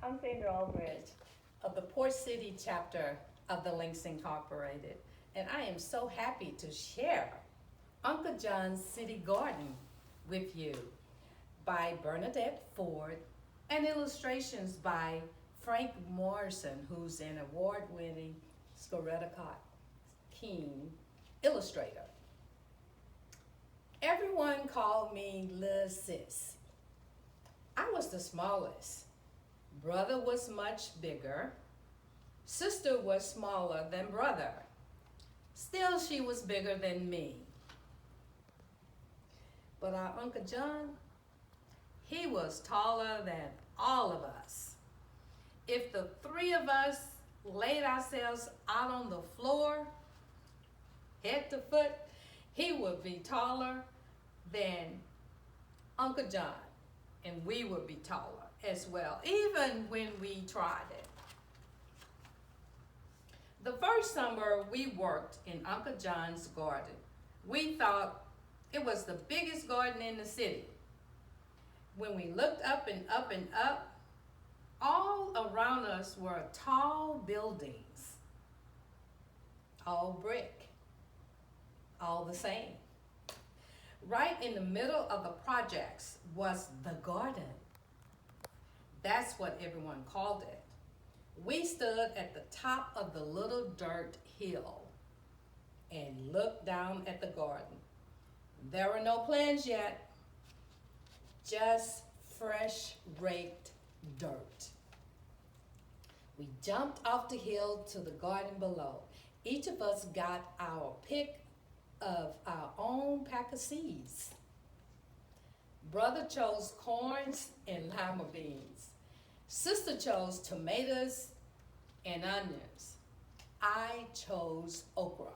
I'm Sandra Alridge. Of the Port City chapter of the Links Incorporated, and I am so happy to share Uncle John's City Garden with you by Bernadette Ford and illustrations by Frank Morrison, who's an award-winning Scoretta King illustrator. Everyone called me Lil Sis. I was the smallest. Brother was much bigger. Sister was smaller than brother. Still, she was bigger than me. But our Uncle John, he was taller than all of us. If the three of us laid ourselves out on the floor, head to foot, he would be taller than Uncle John, and we would be taller as well, even when we tried it. The first summer we worked in Uncle John's garden. We thought it was the biggest garden in the city. When we looked up and up and up, all around us were tall buildings, all brick, all the same. Right in the middle of the projects was the garden. That's what everyone called it. We stood at the top of the little dirt hill and looked down at the garden. There were no plans yet, just fresh raked dirt. We jumped off the hill to the garden below. Each of us got our pick of our own pack of seeds. Brother chose corns and lima beans. Sister chose tomatoes and onions. I chose okra.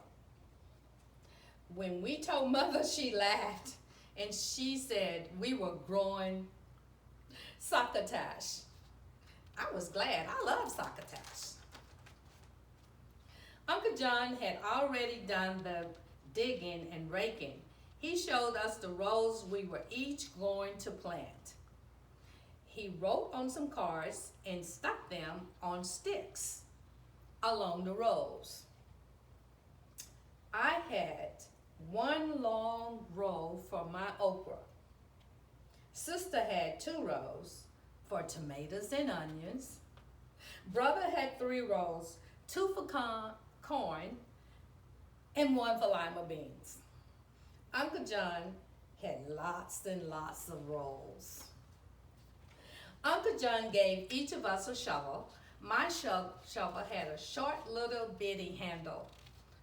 When we told Mother, she laughed and she said we were growing succotash. I was glad. I love succotash. Uncle John had already done the digging and raking. He showed us the rows we were each going to plant. He wrote on some cards and stuck them on sticks along the rows. I had one long row for my okra. Sister had 2 rows for tomatoes and onions. Brother had 3 rows, 2 for corn and 1 for lima beans. Uncle John had lots and lots of rows. Uncle John gave each of us a shovel. My shovel had a short little bitty handle.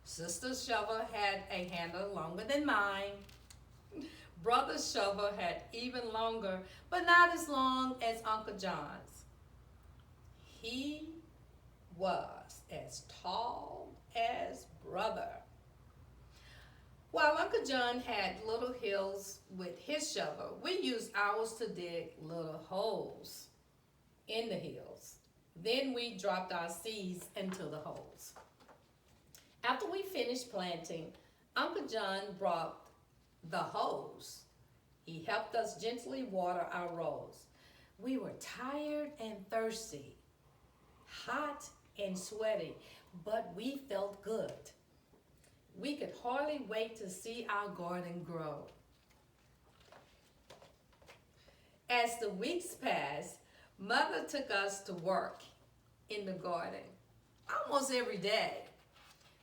Sister's shovel had a handle longer than mine. Brother's shovel had even longer, but not as long as Uncle John's. He was as tall as brother. While Uncle John had little hills with his shovel, we used ours to dig little holes in the hills. Then we dropped our seeds into the holes. After we finished planting, Uncle John brought the hose. He helped us gently water our rows. We were tired and thirsty, hot and sweaty, but we felt good. We could hardly wait to see our garden grow. As the weeks passed, Mother took us to work in the garden almost every day.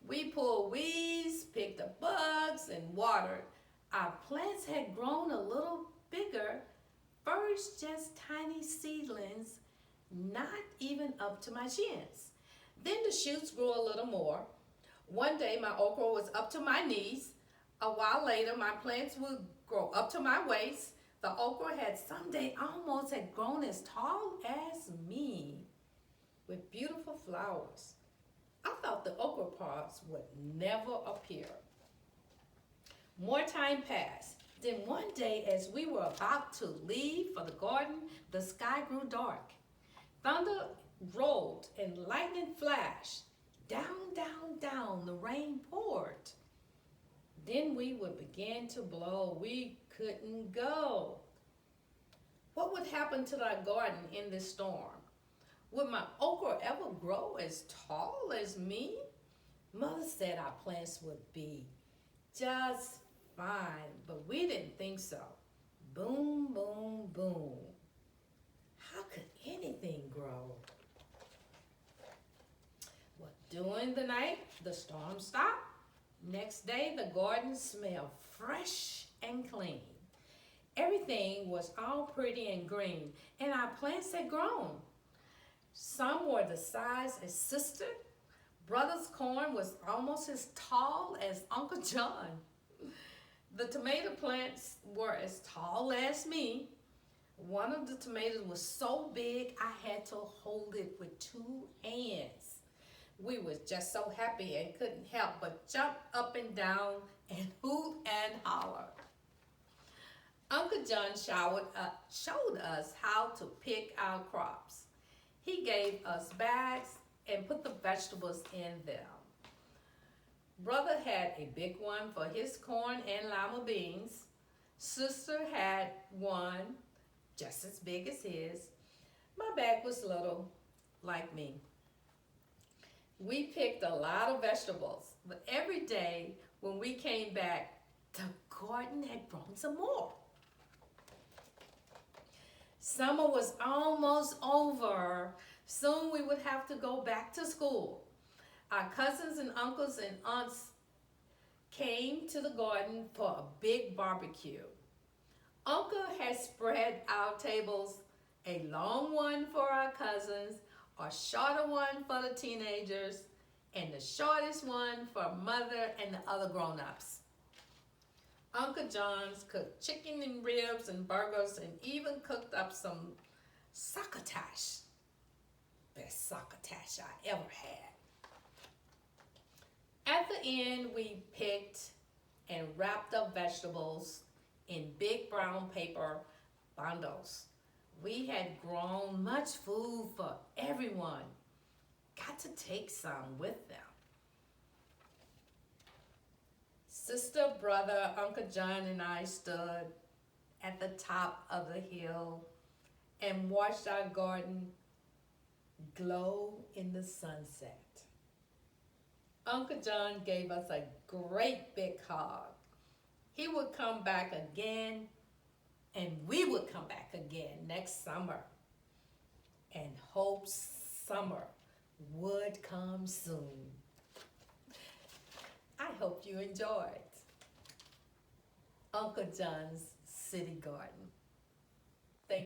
We pulled weeds, picked up bugs, and watered. Our plants had grown a little bigger, first just tiny seedlings, not even up to my shins. Then the shoots grew a little more. One day my okra was up to my knees. A while later my plants would grow up to my waist. The okra had someday almost had grown as tall as me with beautiful flowers. I thought the okra pods would never appear. More time passed. Then one day as we were about to leave for the garden, the sky grew dark. Thunder rolled and lightning flashed. Down, down, down, the rain poured. Then we would begin to blow. We couldn't go. What would happen to our garden in this storm? Would my okra ever grow as tall as me? Mother said our plants would be just fine, but we didn't think so. Boom, boom, boom. How could anything grow? Well, during the night, the storm stopped. Next day, the garden smelled fresh and clean. Everything was all pretty and green, and our plants had grown. Some were the size as sister. Brother's corn was almost as tall as Uncle John. The tomato plants were as tall as me. One of the tomatoes was so big I had to hold it with two hands. We was just so happy and couldn't help but jump up and down and hoot and holler. Uncle John showed us how to pick our crops. He gave us bags and put the vegetables in them. Brother had a big one for his corn and lima beans. Sister had one just as big as his. My bag was little, like me. We picked a lot of vegetables, but every day when we came back, the garden had grown some more. Summer was almost over. Soon we would have to go back to school. Our cousins and uncles and aunts came to the garden for a big barbecue. Uncle had spread our tables, a long one for our cousins, a shorter one for the teenagers, and the shortest one for mother and the other grown-ups. Uncle John's cooked chicken and ribs and burgers and even cooked up some succotash. Best succotash I ever had. At the end, we picked and wrapped up vegetables in big brown paper bundles. We had grown much food for everyone. Got to take some with them. Sister, brother, Uncle John, and I stood at the top of the hill and watched our garden glow in the sunset. Uncle John gave us a great big hug. He would come back again, and we would come back again next summer. And hope summer would come soon. I hope you enjoyed Uncle John's City Garden.